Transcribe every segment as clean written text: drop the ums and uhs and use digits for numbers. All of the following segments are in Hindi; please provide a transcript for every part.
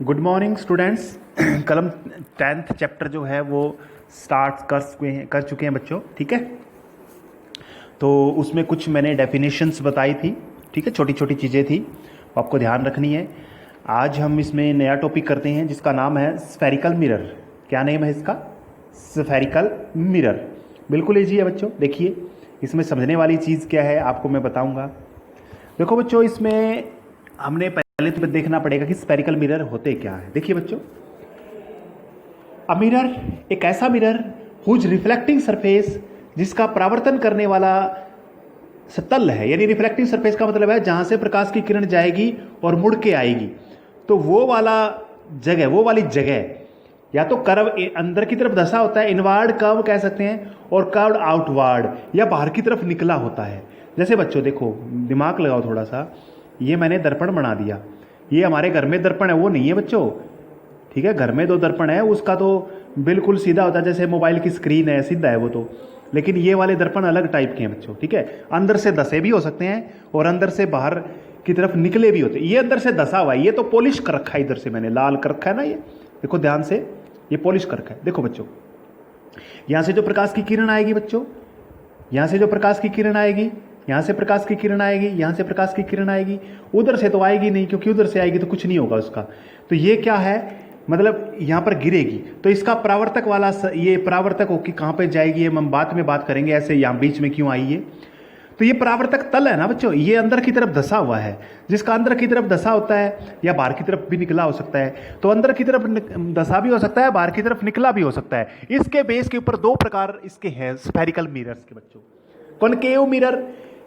Good morning students. कल 10th चैप्टर जो है वो स्टार्ट कर चुके हैं बच्चों, ठीक है। तो उसमें कुछ मैंने डेफिनेशंस बताई थी, ठीक है, छोटी छोटी चीज़ें थी, वो आपको ध्यान रखनी है। आज हम इसमें नया टॉपिक करते हैं जिसका नाम है स्फेरिकल मिरर। क्या नेम है इसका? Spherical mirror. बिल्कुल ईजी है बच्चों। देखिए इसमें समझने वाली चीज़ क्या है आपको मैं बताऊंगा। देखो बच्चों, इसमें हमने पहले तो देखना पड़ेगा कि स्फेरिकल मिरर होते क्या है। देखिए बच्चों, अ मिरर एक ऐसा मिरर हुज रिफ्लेक्टिंग सरफेस, जिसका परावर्तन करने वाला सतल है, यानी रिफ्लेक्टिंग सरफेस का मतलब है जहां से प्रकाश की किरण जाएगी और मुड़ के आएगी। तो वो वाली जगह या तो कर्व अंदर की तरफ धंसा होता है, इनवार्ड कर्व कह सकते हैं, और कर्व आउटवार्ड या बाहर की तरफ निकला होता है। जैसे बच्चों देखो, दिमाग लगाओ थोड़ा सा, ये मैंने दर्पण बना दिया, ये हमारे घर में दर्पण है वो नहीं है बच्चों, ठीक है। घर में दो दर्पण है, उसका तो बिल्कुल सीधा होता है, जैसे मोबाइल की स्क्रीन है, सीधा है वो तो। लेकिन ये वाले दर्पण अलग टाइप के हैं बच्चों, ठीक है। अंदर से धसे भी हो सकते हैं और अंदर से बाहर की तरफ निकले भी होते हैं। ये अंदर से धसा हुआ है, ये तो पॉलिश कर रखा है, इधर से मैंने लाल कर रखा है ना, ये देखो ध्यान से, ये पॉलिश कर रखा है। देखो बच्चों, यहां से जो प्रकाश की किरण आएगी बच्चों, यहां से जो प्रकाश की किरण आएगी, यहां से प्रकाश की किरण आएगी, यहां से प्रकाश की किरण आएगी, उधर से तो आएगी नहीं, क्योंकि उधर से आएगी तो कुछ नहीं होगा उसका। तो ये क्या है, मतलब यहां पर गिरेगी तो इसका परावर्तक वाला ये परावर्तक होकर कहां पे जाएगी, ये हम बाद में बात करेंगे। ऐसे यहां बीच में क्यों आई है, तो ये परावर्तक तल है ना बच्चों, ये अंदर की तरफ धसा हुआ है। जिसका अंदर की तरफ धसा होता है या बाहर की तरफ भी निकला हो सकता है, तो अंदर की तरफ धसा भी हो सकता है, बाहर की तरफ निकला भी हो सकता है। इसके बेस के ऊपर दो प्रकार इसके हैं स्फेरिकल मिरर्स के बच्चों। कॉनकेव मिरर,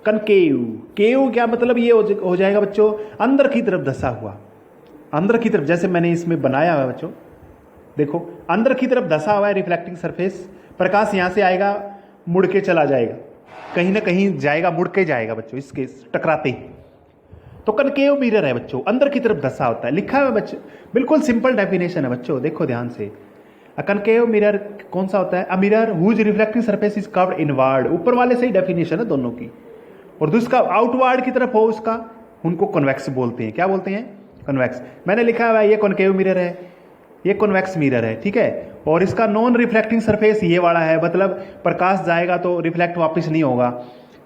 कनकेव केव क्या मतलब, ये हो जाएगा बच्चों अंदर की तरफ धसा हुआ, अंदर की तरफ, जैसे मैंने इसमें बनाया हुआ है बच्चों, देखो अंदर की तरफ धसा हुआ है रिफ्लेक्टिंग सरफेस। प्रकाश यहां से आएगा, मुड़ के चला जाएगा, कहीं ना कहीं जाएगा, मुड़ के जाएगा बच्चों, इसके टकराते ही। तो कनकेव मिरर है बच्चों, अंदर की तरफ धसा होता है, लिखा है बच्चों, बिल्कुल सिंपल डेफिनेशन है बच्चों, देखो ध्यान से। कनकेव मिरर कौन सा होता है? A mirror whose reflecting surface is curved inward, ऊपर वाले से ही डेफिनेशन है दोनों की, और दूसरा आउटवर्ड की तरफ हो उसका, उनको कन्वेक्स बोलते हैं। क्या बोलते हैं? कन्वेक्स। मैंने लिखा हुआ है ये कॉनकेव मिरर है, ये कॉन्वेक्स मिरर है, ठीक है। और इसका नॉन रिफ्लेक्टिंग सरफेस ये वाला है, मतलब प्रकाश जाएगा तो रिफ्लेक्ट वापस नहीं होगा।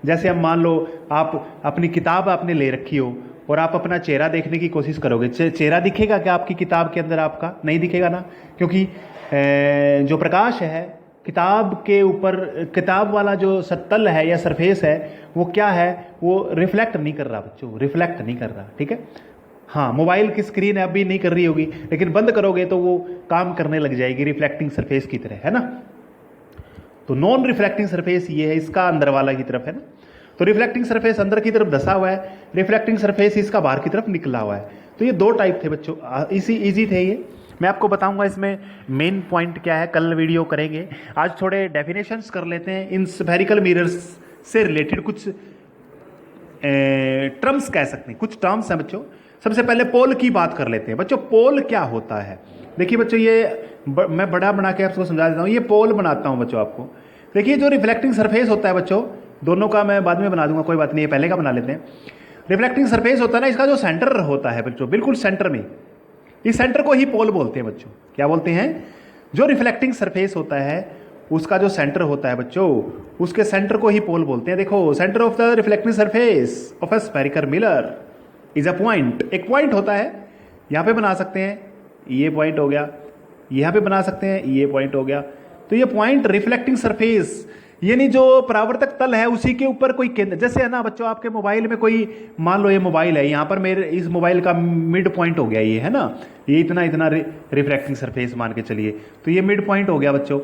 जैसे हम मान लो आप अपनी किताब आपने ले रखी हो और आप अपना चेहरा देखने की कोशिश करोगे, चेहरा दिखेगा क्या आपकी किताब के अंदर? आपका नहीं दिखेगा ना, क्योंकि जो प्रकाश है किताब के ऊपर, किताब वाला जो सतल है या सरफेस है, वो क्या है, वो रिफ्लेक्ट नहीं कर रहा बच्चों, रिफ्लेक्ट नहीं कर रहा, ठीक है। हाँ, मोबाइल की स्क्रीन अभी नहीं कर रही होगी, लेकिन बंद करोगे तो वो काम करने लग जाएगी रिफ्लेक्टिंग सरफेस की तरह, है ना। तो नॉन रिफ्लेक्टिंग सरफेस ये है, इसका अंदर वाला की तरफ है ना। तो रिफ्लेक्टिंग सरफेस अंदर की तरफ धसा हुआ है, रिफ्लेक्टिंग सरफेस इसका बाहर की तरफ निकला हुआ है। तो ये दो टाइप थे बच्चों, इजी थे ये। मैं आपको बताऊंगा इसमें मेन पॉइंट क्या है, कल वीडियो करेंगे। आज थोड़े डेफिनेशंस कर लेते हैं इन स्फेरिकल मिरर्स से रिलेटेड, कुछ टर्म्स कह सकते हैं, कुछ टर्म्स हैं बच्चों। सबसे पहले पोल की बात कर लेते हैं बच्चों। पोल क्या होता है? देखिए बच्चों, ये मैं बड़ा बना के आपको समझा देता हूँ। ये पोल बनाता हूँ बच्चों आपको। देखिए जो रिफ्लेक्टिंग सरफेस होता है बच्चों, दोनों का मैं बाद में बना दूंगा, कोई बात नहीं, ये पहले का बना लेते हैं। रिफ्लेक्टिंग सरफेस होता है ना, इसका जो सेंटर होता है बच्चों, बिल्कुल सेंटर में, इस सेंटर को ही पोल बोलते हैं बच्चों। क्या बोलते हैं? जो रिफ्लेक्टिंग सरफेस होता है उसका जो सेंटर होता है बच्चों, उसके सेंटर को ही पोल बोलते हैं। देखो, centre of the reflecting surface of a spherical mirror is a point. एक पॉइंट होता है, यहां पे बना सकते हैं, ये पॉइंट हो गया, यहां पे बना सकते हैं, ये पॉइंट हो गया। तो ये पॉइंट रिफ्लेक्टिंग सरफेस, यानी जो परावर्तक तल है उसी के ऊपर कोई केंद्र, जैसे है ना बच्चों, आपके मोबाइल में कोई, मान लो ये मोबाइल है, यहां पर मेरे इस मोबाइल का मिड पॉइंट हो गया, ये है ना, ये इतना इतना रिफ्लेक्टिंग सरफेस मान के चलिए, तो ये मिड पॉइंट हो गया बच्चों,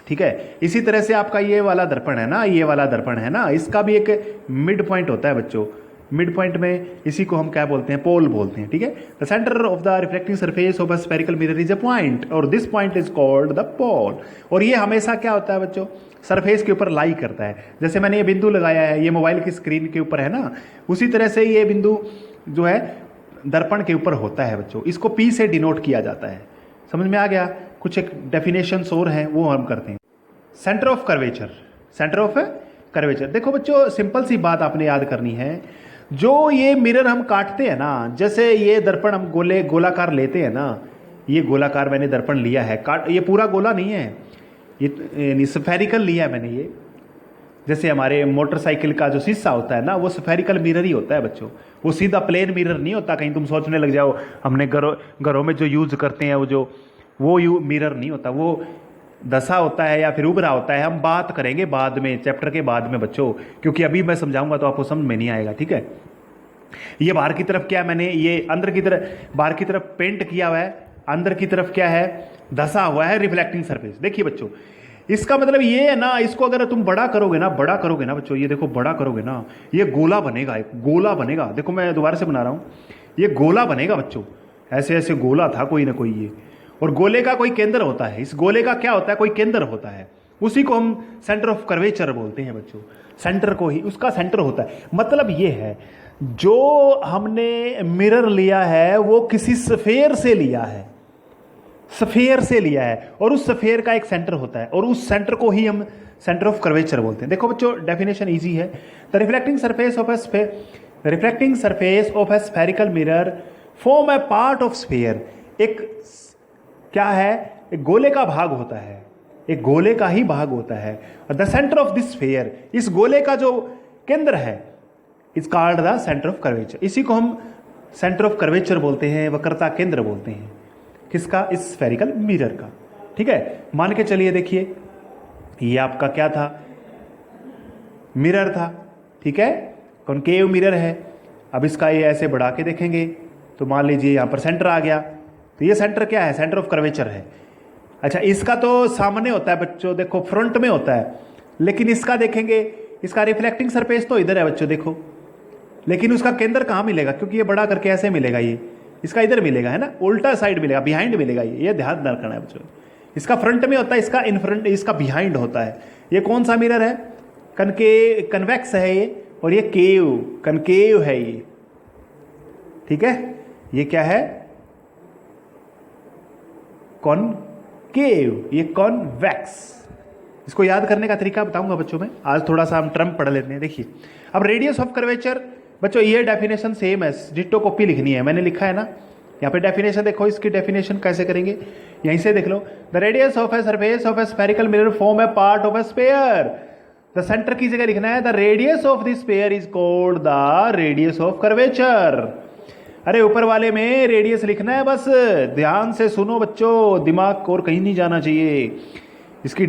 ठीक है। इसी तरह से आपका ये वाला दर्पण है ना, ये वाला दर्पण है ना, इसका भी एक मिड पॉइंट होता है बच्चों। मिड पॉइंट में इसी को हम क्या बोलते हैं? पोल बोलते हैं, ठीक है। The centre of the reflecting surface of a spherical mirror is a point और this point is called the pole. और ये हमेशा क्या होता है बच्चों? सरफेस के ऊपर लाई करता है। जैसे मैंने ये बिंदु लगाया है, ये मोबाइल की स्क्रीन के ऊपर है ना, उसी तरह से ये बिंदु जो है दर्पण के ऊपर होता है बच्चों। इसको पी से डिनोट किया जाता है। समझ में आ गया? कुछ एक डेफिनेशंस और हैं वो हम करते हैं। Centre of curvature, centre of curvature. देखो बच्चों, सिंपल सी बात आपने याद करनी है। जो ये मिरर हम काटते हैं ना, जैसे ये दर्पण हम गोलाकार लेते हैं ना, ये गोलाकार मैंने दर्पण लिया है, काट, ये पूरा गोला नहीं है, ये स्फेरिकल लिया है मैंने ये। जैसे हमारे मोटरसाइकिल का जो शीशा होता है ना, वो स्फेरिकल मिरर ही होता है बच्चों, वो सीधा प्लेन मिरर नहीं होता। कहीं तुम सोचने लग जाओ हमने घरों में जो यूज करते हैं वो मिरर नहीं होता, वो दशा होता है या फिर उभरा होता है। हम बात करेंगे बाद में, चैप्टर के बाद में बच्चों, क्योंकि अभी मैं समझाऊंगा तो आपको समझ में नहीं आएगा, ठीक है। ये बाहर की तरफ क्या, मैंने ये अंदर की तरफ, बाहर की तरफ पेंट किया हुआ है, अंदर की तरफ क्या है, धसा हुआ है रिफ्लेक्टिंग सरफेस। देखिए बच्चों, इसका मतलब ये है ना, इसको अगर तुम बड़ा करोगे ना बच्चों, ये देखो बड़ा करोगे ना, ये गोला बनेगा, एक गोला बनेगा। देखो मैं दोबारा से बना रहा हूं, ये गोला बनेगा बच्चों, ऐसे ऐसे गोला था कोई ना कोई ये, और गोले का कोई केंद्र होता है, इस गोले का क्या होता है, कोई केंद्र होता है, उसी को हम सेंटर ऑफ कर्वेचर बोलते हैं बच्चों। सेंटर को ही उसका सेंटर होता है। मतलब ये है, जो हमने मिरर लिया है वो किसी स्फेयर से लिया है, स्फेयर से लिया है, और उस स्फेयर का एक सेंटर होता है, और उस सेंटर को ही हम सेंटर ऑफ कर्वेचर बोलते हैं। देखो बच्चों, डेफिनेशन इजी है। The reflecting surface of a spherical mirror form a part of sphere. एक क्या है, एक गोले का भाग होता है, एक गोले का ही भाग होता है। The centre of this sphere, इस गोले का जो केंद्र है, it's called the centre of curvature. इसी को हम सेंटर ऑफ कर्वेचर बोलते हैं, वक्रता केंद्र बोलते हैं। किसका, इस स्फेरिकल मिरर का, ठीक है। मान के चलिए, देखिए ये आपका क्या था, मिरर था, ठीक है, कॉनकेव मिरर है। अब इसका ये ऐसे बढ़ा के देखेंगे तो मान लीजिए यहां पर सेंटर आ गया, तो ये सेंटर क्या है, सेंटर ऑफ कर्वेचर है। अच्छा, इसका तो सामने होता है बच्चों, देखो फ्रंट में होता है, लेकिन इसका देखेंगे, इसका रिफ्लेक्टिंग सरफेस तो इधर है बच्चों, देखो, लेकिन उसका केंद्र कहाँ मिलेगा, क्योंकि ये बड़ा करके ऐसे मिलेगा, ये इसका इधर मिलेगा, है ना, उल्टा साइड मिलेगा, बिहाइंड मिलेगा, ये ध्यान रखना है बच्चों। इसका फ्रंट में होता है, इसका इन फ्रंट, इसका बिहाइंड होता है। ये कौन सा मिरर है, कन्वेक्स है ये, और ये कनकेव है ये, ठीक है। ये क्या है, कॉनकेव, ये कॉन्वेक्स। इसको याद करने का तरीका बताऊंगा बच्चों में, आज थोड़ा सा हम टर्म पढ़ लेते हैं। देखिए, अब रेडियस ऑफ कर्वेचर बच्चों, ये डेफिनेशन सेम है, डिट्टो कॉपी लिखनी है, मैंने लिखा है ना यहाँ पे डेफिनेशन। देखो इसकी डेफिनेशन कैसे करेंगे, यहीं से देख लो। The radius of a surface of a spherical mirror form a part of a sphere. The centre की जगह लिखना है the radius of the sphere is called the radius of curvature. अरे ऊपर वाले में रेडियस लिखना है, बस ध्यान से सुनो बच्चों, दिमाग और कहीं नहीं जाना चाहिए। इसकी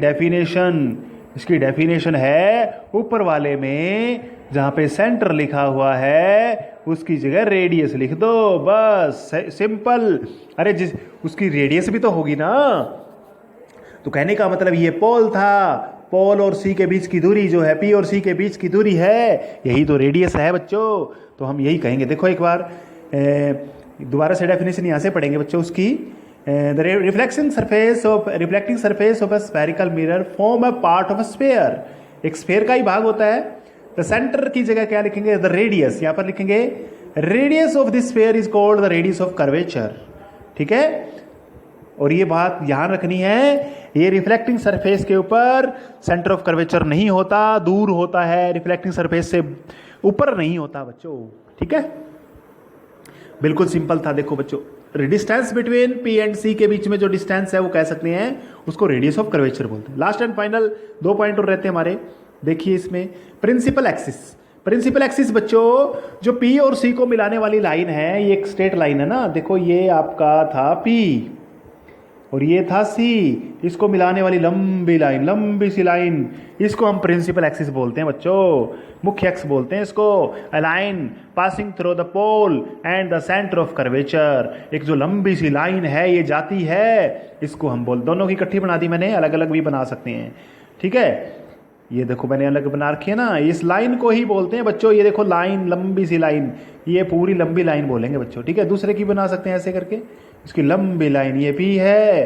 डेफिनेशन है, ऊपर वाले में जहां पे सेंटर लिखा हुआ है उसकी जगह रेडियस लिख दो, बस सिंपल। अरे जिस उसकी रेडियस भी तो होगी ना, तो कहने का मतलब ये पोल था, पोल और सी के बीच की दूरी जो है, पी और सी के बीच की दूरी है, यही तो रेडियस है बच्चों। तो हम यही कहेंगे। देखो एक बार दोबारा से डेफिनेशन यहां से पढ़ेंगे बच्चों उसकी। The reflecting surface of a spherical mirror form a part of a sphere. एक स्फेयर का ही भाग होता है। द सेंटर की जगह क्या लिखेंगे, द रेडियस, यहां पर लिखेंगे radius of this sphere is called the radius of curvature, ठीक है। और ये बात ध्यान रखनी है, ये रिफ्लेक्टिंग सरफेस के ऊपर सेंटर ऑफ कर्वेचर नहीं होता, दूर होता है, रिफ्लेक्टिंग सरफेस से ऊपर नहीं होता बच्चों, ठीक है। बिल्कुल सिंपल था। देखो बच्चों, डिस्टेंस बिटवीन पी एंड सी के बीच में जो डिस्टेंस है वो कह सकते हैं उसको रेडियस ऑफ कर्वेचर बोलते हैं। लास्ट एंड फाइनल 2 पॉइंट और रहते हैं हमारे। देखिए इसमें प्रिंसिपल एक्सिस बच्चों, जो पी और सी को मिलाने वाली लाइन है, ये एक स्ट्रेट लाइन है ना। देखो ये आपका था पी और ये था सी, इसको मिलाने वाली लंबी सी लाइन, इसको हम प्रिंसिपल एक्सिस बोलते हैं बच्चों, मुख्य एक्स बोलते हैं इसको। A line passing through the pole and the centre of curvature, एक जो लंबी सी लाइन है ये जाती है, इसको हम दोनों की इकट्ठी बना दी मैंने, अलग अलग भी बना सकते हैं, ठीक है। ये देखो मैंने अलग बना रखी है ना, इस लाइन को ही बोलते हैं बच्चों। ये देखो लाइन, लंबी सी लाइन, ये पूरी लंबी लाइन बोलेंगे बच्चों, ठीक है। दूसरे की बना सकते हैं ऐसे करके, इसकी लंबी लाइन, ये पी है,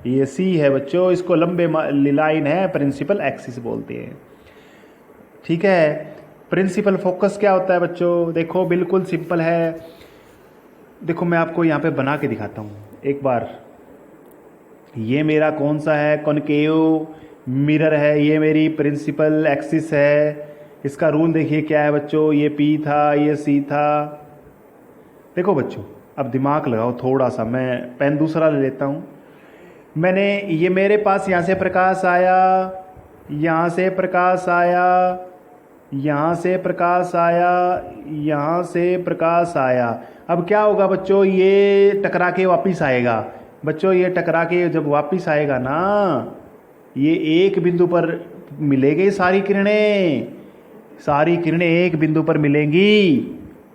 ये सी है बच्चों, इसको लंबे लाइन है, प्रिंसिपल एक्सिस बोलते हैं, ठीक है। प्रिंसिपल फोकस क्या होता है बच्चों, देखो बिल्कुल सिंपल है। देखो मैं आपको यहाँ पे बना के दिखाता हूँ एक बार। ये मेरा कौन सा है, कॉनकेव मिरर है, ये मेरी प्रिंसिपल एक्सिस है, इसका रूल देखिए क्या है बच्चों, ये P था, ये C था। देखो बच्चों, अब दिमाग लगाओ थोड़ा सा, मैं पेन दूसरा ले लेता हूँ। मैंने ये मेरे पास यहाँ से प्रकाश आया, यहाँ से प्रकाश आया, यहाँ से प्रकाश आया, यहाँ से प्रकाश आया। अब क्या होगा बच्चों, ये टकरा के वापिस आएगा। बच्चों ये टकरा के जब वापिस आएगा ना, ये एक बिंदु पर मिलेगी सारी किरणें, सारी किरणें एक बिंदु पर मिलेंगी।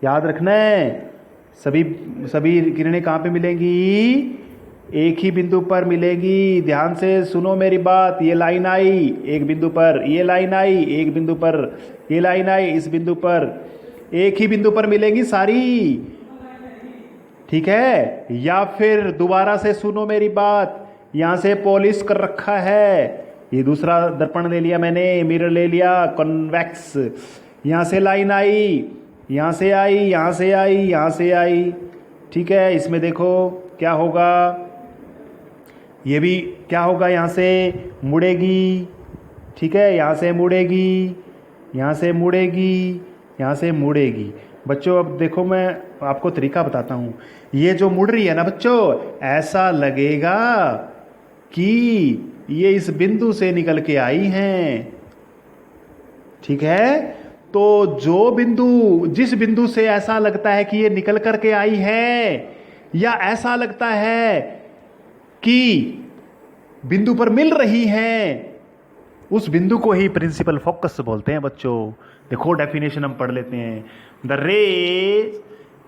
याद रखना है, सभी सभी किरणें कहाँ पे मिलेंगी, एक ही बिंदु पर मिलेगी। ध्यान से सुनो मेरी बात, ये लाइन आई एक बिंदु पर, ये लाइन आई एक बिंदु पर, ये लाइन आई इस बिंदु पर, एक ही बिंदु पर मिलेंगी सारी, ठीक है। या फिर दोबारा से सुनो मेरी बात, यहां से पॉलिश कर रखा है, ये दूसरा दर्पण ले लिया मैंने, मिरर ले लिया कॉन्वेक्स, यहां से लाइन आई, यहां से आई, यहां से आई, यहां से आई, ठीक है। इसमें देखो क्या होगा, ये भी क्या होगा, यहाँ से मुड़ेगी, ठीक है, यहाँ से मुड़ेगी, यहाँ से मुड़ेगी, यहाँ से मुड़ेगी। बच्चों अब देखो मैं आपको तरीका बताता हूँ, ये जो मुड़ रही है ना बच्चों, ऐसा लगेगा कि ये इस बिंदु से निकल के आई हैं, ठीक है। तो जो बिंदु, जिस बिंदु से ऐसा लगता है कि ये निकल करके आई है, या ऐसा लगता है कि बिंदु पर मिल रही हैं, उस बिंदु को ही प्रिंसिपल फोकस बोलते हैं बच्चों। देखो डेफिनेशन हम पढ़ लेते हैं। The rays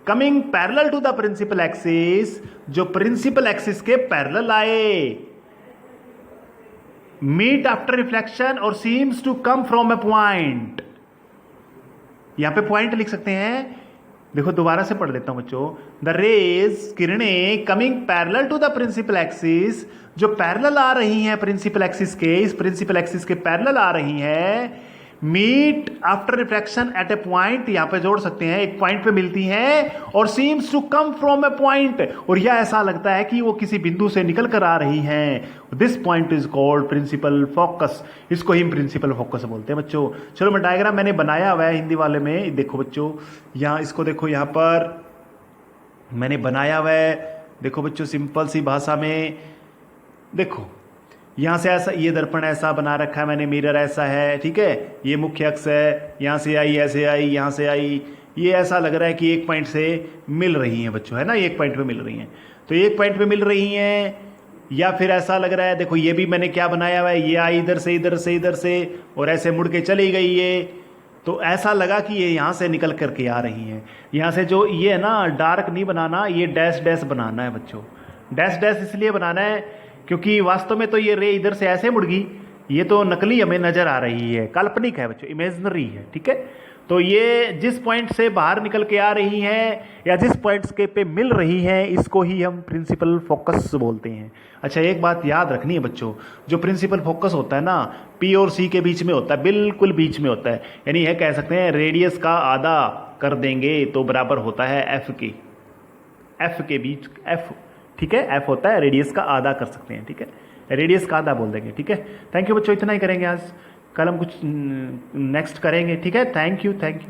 coming parallel to the principal axis, जो प्रिंसिपल एक्सिस के पैरेलल आए, मीट आफ्टर रिफ्लेक्शन और seems to come from a point. यहां पे पॉइंट लिख सकते हैं। देखो दोबारा से पढ़ लेता हूं बच्चों। द रेज, किरणें coming parallel to the principal axis, जो पैरेलल आ रही हैं प्रिंसिपल एक्सिस के, इस प्रिंसिपल एक्सिस के पैरेलल आ रही हैं, meet after reflection at a point, यहां पे जोड़ सकते हैं, एक पॉइंट पे मिलती हैं, और seems to come from a point, और यह ऐसा लगता है कि वो किसी बिंदु से निकल कर आ रही हैं। This point is called principal focus, इसको ही प्रिंसिपल फोकस बोलते हैं बच्चों। चलो मैं डायग्राम मैंने बनाया हुआ है हिंदी वाले में, देखो बच्चों, यहां इसको देखो, यहां पर मैंने बनाया हुआ है, देखो बच्चों सिंपल सी भाषा में। देखो यहां से ऐसा, ये दर्पण ऐसा बना रखा है मैंने, मिरर ऐसा है, ठीक है, ये मुख्य अक्ष है, यहां से आई, ऐसे आई, यहां से आई, ये ऐसा लग रहा है कि एक पॉइंट से मिल रही हैं बच्चों, है ना, एक पॉइंट पे मिल रही हैं। तो एक पॉइंट पे मिल रही हैं, या फिर ऐसा लग रहा है, देखो ये भी मैंने क्या बनाया हुआ है, ये आई इधर से इधर से इधर से, और ऐसे मुड़ के चली गई ये, तो ऐसा लगा कि ये यहां से निकल करके आ रही हैं। यहां से जो ये है ना, डार्क नहीं बनाना, ये डैश डैश बनाना है बच्चों। डैश डैश इसलिए बनाना है क्योंकि वास्तव में तो ये रे इधर से ऐसे मुड़ गई, ये तो नकली हमें नजर आ रही है, काल्पनिक है बच्चों, इमेजिनरी है, ठीक है। तो ये जिस पॉइंट से बाहर निकल के आ रही हैं, या जिस पॉइंट्स के पे मिल रही हैं, इसको ही हम प्रिंसिपल फोकस बोलते हैं। अच्छा एक बात याद रखनी है बच्चों, जो प्रिंसिपल फोकस होता है ना, पी और सी के बीच में होता है, बिल्कुल बीच में होता है, यानी यह कह सकते हैं रेडियस का आधा कर देंगे तो बराबर होता है एफ की, एफ के बीच, एफ, ठीक है, एफ होता है, रेडियस का आधा कर सकते हैं, ठीक है, रेडियस का आधा बोल देंगे, ठीक है। थैंक यू बच्चों, इतना ही करेंगे आज, कल हम कुछ नेक्स्ट करेंगे, ठीक है। Thank you, thank you.